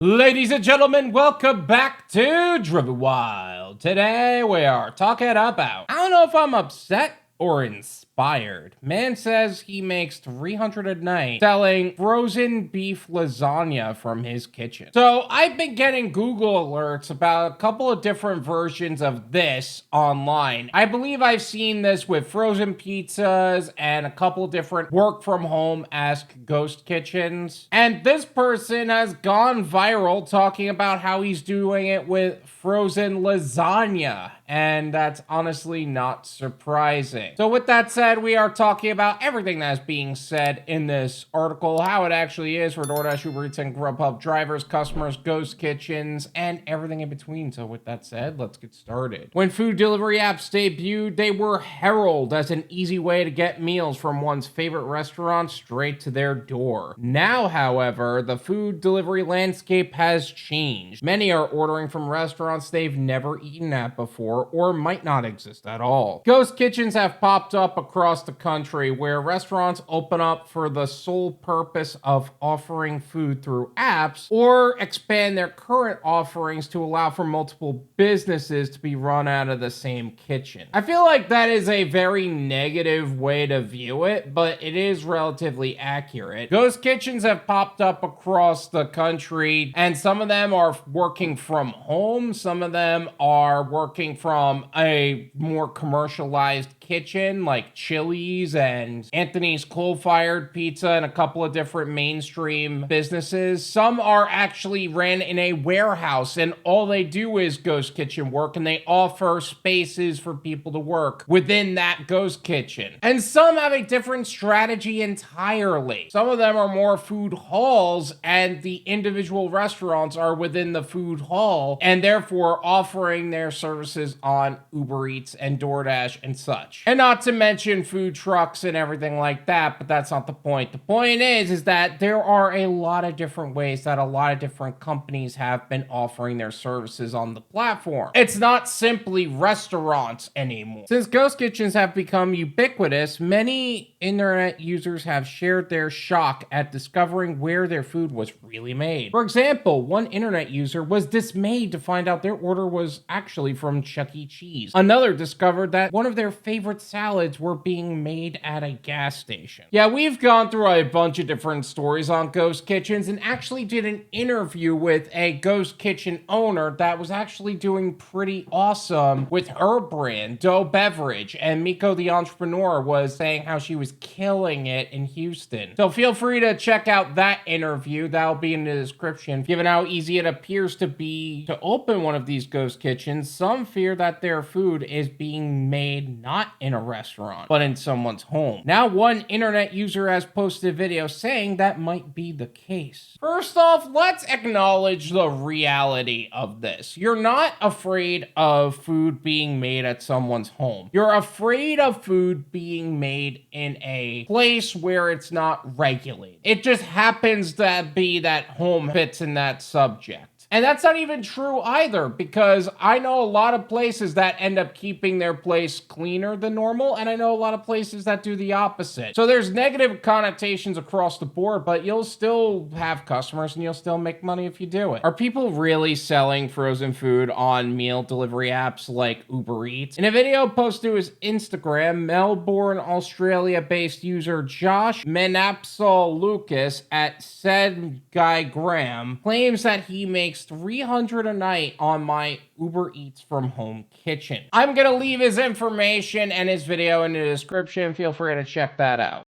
Ladies and gentlemen, welcome back to Driven Wyld. Today we are talking about, I don't know if I'm upset or inspired. Man says he makes $300 a night selling frozen beef lasagna from his kitchen. So I've been getting Google alerts about a couple of different versions of this online. I believe I've seen this with frozen pizzas and a couple different work from home-esque ghost kitchens. And this person has gone viral talking about how he's doing it with frozen lasagna. And that's honestly not surprising. So with that said, we are talking about everything that's being said in this article, how it actually is for Doordash UberEats and Grubhub drivers, customers, ghost kitchens, and everything in between. So with that said, let's get started. When food delivery apps debuted, they were heralded as an easy way to get meals from one's favorite restaurant straight to their door. Now, however, the food delivery landscape has changed. Many are ordering from restaurants they've never eaten at before or might not exist at all. Ghost kitchens have popped up across the country where restaurants open up for the sole purpose of offering food through apps or expand their current offerings to allow for multiple businesses to be run out of the same kitchen. I feel like that is a very negative way to view it, but it is relatively accurate. Ghost kitchens have popped up across the country, and some of them are working from home, some of them are working from a more commercialized kitchen like Chili's and Anthony's Coal-Fired Pizza and a couple of different mainstream businesses. Some are actually ran in a warehouse and all they do is ghost kitchen work, and they offer spaces for people to work within that ghost kitchen. And some have a different strategy entirely. Some of them are more food halls, and the individual restaurants are within the food hall and therefore offering their services on Uber Eats and Doordash and such. And not to mention food trucks and everything like that, but that's not the point. The point is that there are a lot of different ways that a lot of different companies have been offering their services on the platform. It's not simply restaurants anymore. Since ghost kitchens have become ubiquitous, many internet users have shared their shock at discovering where their food was really made. For example, one internet user was dismayed to find out their order was actually from Chuck E. Cheese. Another discovered that one of their favorite salads were being made at a gas station. Yeah, we've gone through a bunch of different stories on ghost kitchens and actually did an interview with a ghost kitchen owner that was actually doing pretty awesome with her brand, Doe Beverage, and Miko the entrepreneur was saying how she was killing it in Houston. So feel free to check out that interview. That'll be in the description. Given how easy it appears to be to open one of these ghost kitchens, some fear that their food is being made not in a restaurant, but in someone's home. Now, one internet user has posted a video saying that might be the case. First off, let's acknowledge the reality of this. You're not afraid of food being made at someone's home. You're afraid of food being made in a place where it's not regulated. It just happens to be that home fits in that subject. And that's not even true either, because I know a lot of places that end up keeping their place cleaner than normal, and I know a lot of places that do the opposite. So there's negative connotations across the board, but you'll still have customers and you'll still make money if you do it. Are people really selling frozen food on meal delivery apps like Uber Eats? In a video posted to his Instagram, Melbourne, Australia-based user Josh Menapsol Lucas at Sedgygram claims that he makes $300 a night on my Uber Eats from home kitchen. I'm gonna leave his information and his video in the description. Feel free to check that out.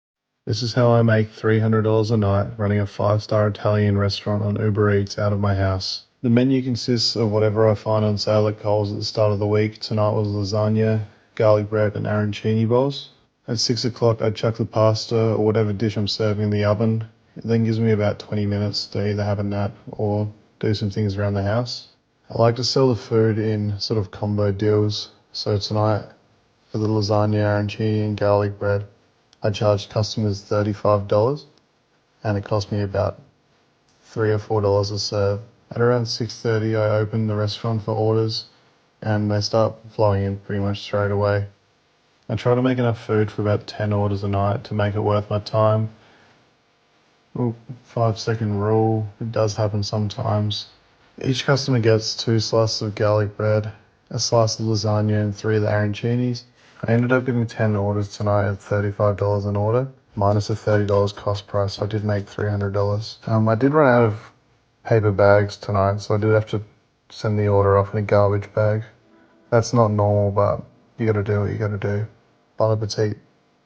This is how I make $300 a night running a 5-star Italian restaurant on Uber Eats out of my house. The menu consists of whatever I find on sale at Coles at the start of the week. Tonight was lasagna, garlic bread and arancini bowls. At 6 o'clock I chuck the pasta or whatever dish I'm serving in the oven. It then gives me about 20 minutes to either have a nap or do some things around the house. I like to sell the food in sort of combo deals. So tonight for the lasagna, arancini and garlic bread, I charged customers $35 and it cost me about $3 or $4 a serve. At around 6:30 I open the restaurant for orders and they start flowing in pretty much straight away. I try to make enough food for about 10 orders a night to make it worth my time. Ooh, 5 second rule. It does happen sometimes. Each customer gets 2 slices of garlic bread, a slice of lasagna, and 3 of the arancinis. I ended up getting 10 orders tonight at $35 an order, minus a $30 cost price, so I did make $300. I did run out of paper bags tonight, so I did have to send the order off in a garbage bag. That's not normal, but you gotta do what you gotta do. Bon appetit.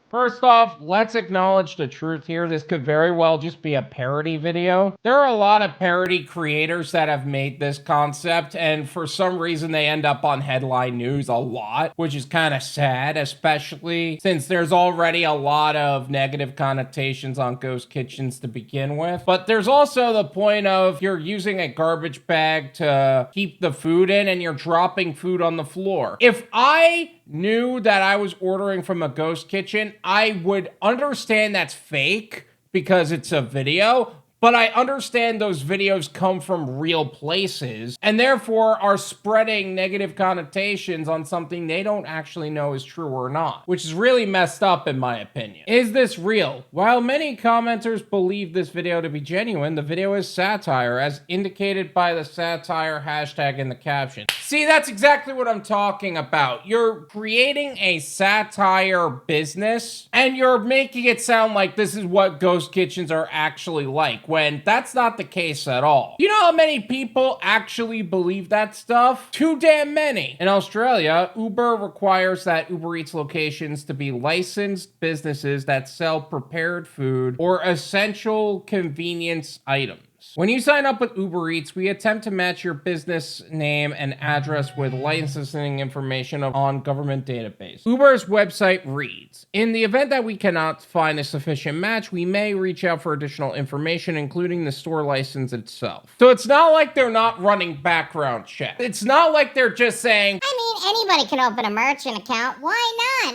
First off, let's acknowledge the truth here. This could very well just be a parody video. There are a lot of parody creators that have made this concept, and for some reason they end up on headline news a lot, which is kind of sad, especially since there's already a lot of negative connotations on ghost kitchens to begin with. But there's also the point of you're using a garbage bag to keep the food in and you're dropping food on the floor. If I knew that I was ordering from a ghost kitchen, I would understand that's fake because it's a video, but I understand those videos come from real places and therefore are spreading negative connotations on something they don't actually know is true or not, which is really messed up in my opinion. Is this real? While many commenters believe this video to be genuine, the video is satire as indicated by the satire hashtag in the caption. See, that's exactly what I'm talking about. You're creating a satire business and you're making it sound like this is what ghost kitchens are actually like, when that's not the case at all. You know how many people actually believe that stuff? Too damn many. In Australia, Uber requires that Uber Eats locations to be licensed businesses that sell prepared food or essential convenience items. When you sign up with Uber Eats, we attempt to match your business name and address with licensing information on government database. Uber's website reads, in the event that we cannot find a sufficient match, we may reach out for additional information, including the store license itself. So it's not like they're not running background checks. It's not like they're just saying, Anybody can open a merchant account. Why not?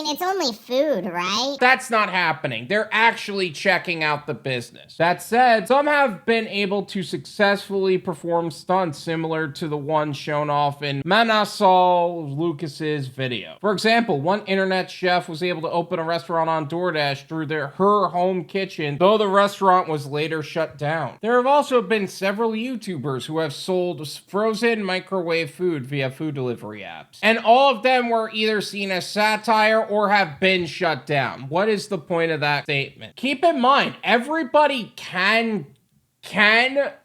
It's only food, right? That's not happening. They're actually checking out the business. That said, some have been able to successfully perform stunts similar to the one shown off in Manasol Lucas's video. For example, one internet chef was able to open a restaurant on Doordash through her home kitchen, though the restaurant was later shut down. There have also been several YouTubers who have sold frozen microwave food via food delivery apps, and all of them were either seen as satire or have been shut down. What is the point of that statement? Keep in mind, everybody can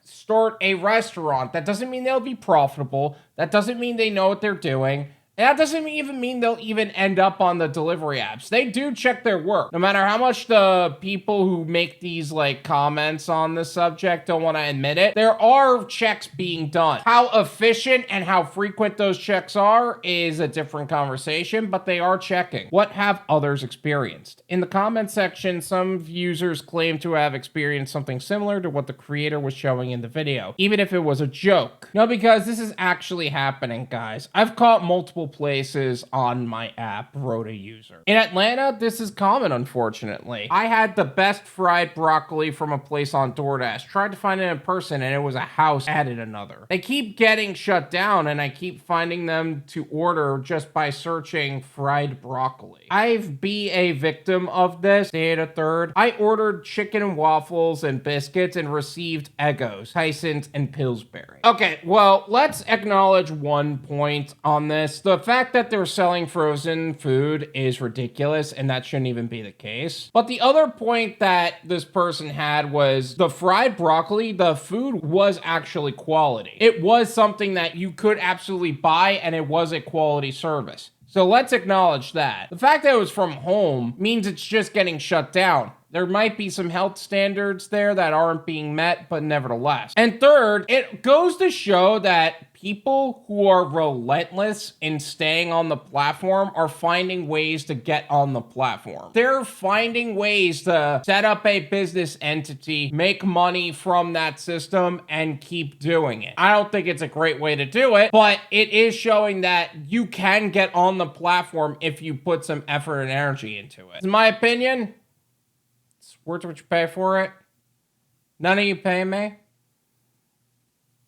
start a restaurant. That doesn't mean they'll be profitable. That doesn't mean they know what they're doing. That doesn't even mean they'll even end up on the delivery apps. They do check their work. No matter how much the people who make these comments on the subject don't want to admit it, there are checks being done. How efficient and how frequent those checks are is a different conversation, but they are checking. What have others experienced? In the comment section, some users claim to have experienced something similar to what the creator was showing in the video, even if it was a joke. No, because this is actually happening, guys. I've caught multiple places on my app, Rota user. In Atlanta, this is common, unfortunately. I had the best fried broccoli from a place on DoorDash. Tried to find it in person and it was a house added another. They keep getting shut down and I keep finding them to order just by searching fried broccoli. I've been a victim of this. Day at a third. I ordered chicken and waffles and biscuits and received Eggos, Tyson's, and Pillsbury. Okay, well, let's acknowledge one point on this. The fact that they're selling frozen food is ridiculous, and that shouldn't even be the case. But the other point that this person had was the fried broccoli, the food was actually quality. It was something that you could absolutely buy, and it was a quality service. So let's acknowledge that. The fact that it was from home means it's just getting shut down. There might be some health standards there that aren't being met, but nevertheless. And third, it goes to show that people who are relentless in staying on the platform are finding ways to get on the platform. They're finding ways to set up a business entity, make money from that system, and keep doing it. I don't think it's a great way to do it, but it is showing that you can get on the platform if you put some effort and energy into it. In my opinion, it's worth what you pay for it. None of you pay me.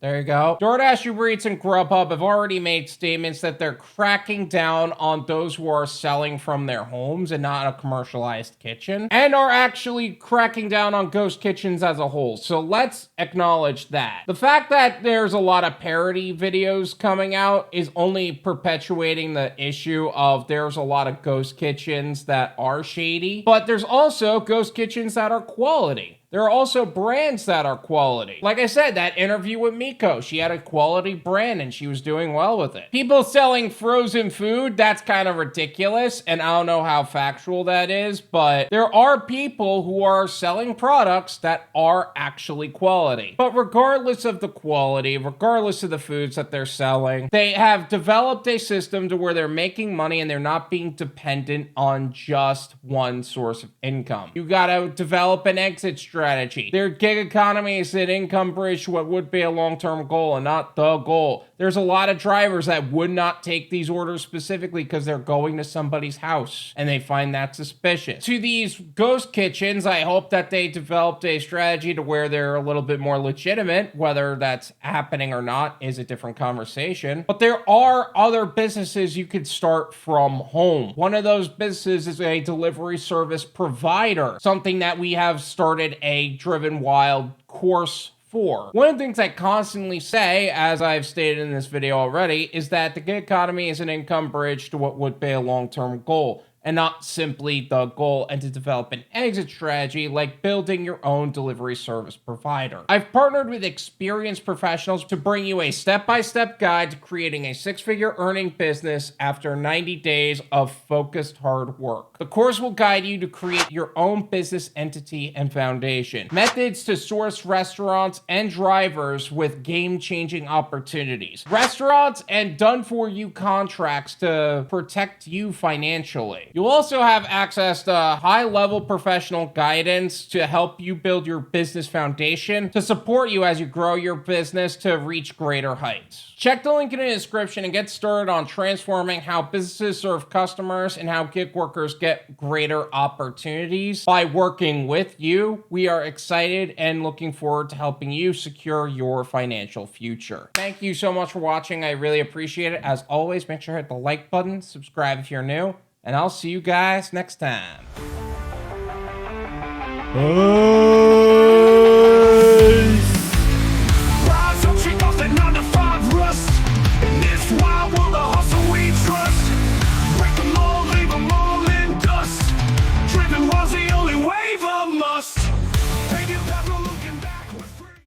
There you go. Doordash, UberEats, and Grubhub have already made statements that they're cracking down on those who are selling from their homes and not a commercialized kitchen, and are actually cracking down on ghost kitchens as a whole. So let's acknowledge that. The fact that there's a lot of parody videos coming out is only perpetuating the issue of there's a lot of ghost kitchens that are shady, but there's also ghost kitchens that are quality. There are also brands that are quality. Like I said, that interview with Miko, she had a quality brand and she was doing well with it. People selling frozen food, that's kind of ridiculous, and I don't know how factual that is, but there are people who are selling products that are actually quality. But regardless of the quality, regardless of the foods that they're selling, they have developed a system to where they're making money and they're not being dependent on just one source of income. You gotta develop an exit strategy. Their gig economy is an income bridge to what would be a long-term goal and not the goal. There's a lot of drivers that would not take these orders specifically because they're going to somebody's house and they find that suspicious. To these ghost kitchens, I hope that they developed a strategy to where they're a little bit more legitimate. Whether that's happening or not is a different conversation. But there are other businesses you could start from home. One of those businesses is a delivery service provider, something that we have started a Driven Wyld course for. One of the things I constantly say, as I've stated in this video already, is that the gig economy is an income bridge to what would be a long-term goal, and not simply the goal, and to develop an exit strategy like building your own delivery service provider. I've partnered with experienced professionals to bring you a step-by-step guide to creating a six-figure earning business after 90 days of focused hard work. The course will guide you to create your own business entity and foundation, methods to source restaurants and drivers with game-changing opportunities, restaurants and done-for-you contracts to protect you financially. You'll also have access to high-level professional guidance to help you build your business foundation to support you as you grow your business to reach greater heights. Check the link in the description and get started on transforming how businesses serve customers and how gig workers get greater opportunities by working with you. We are excited and looking forward to helping you secure your financial future. Thank you so much for watching. I really appreciate it. As always, make sure to hit the like button, subscribe if you're new, and I'll see you guys next time.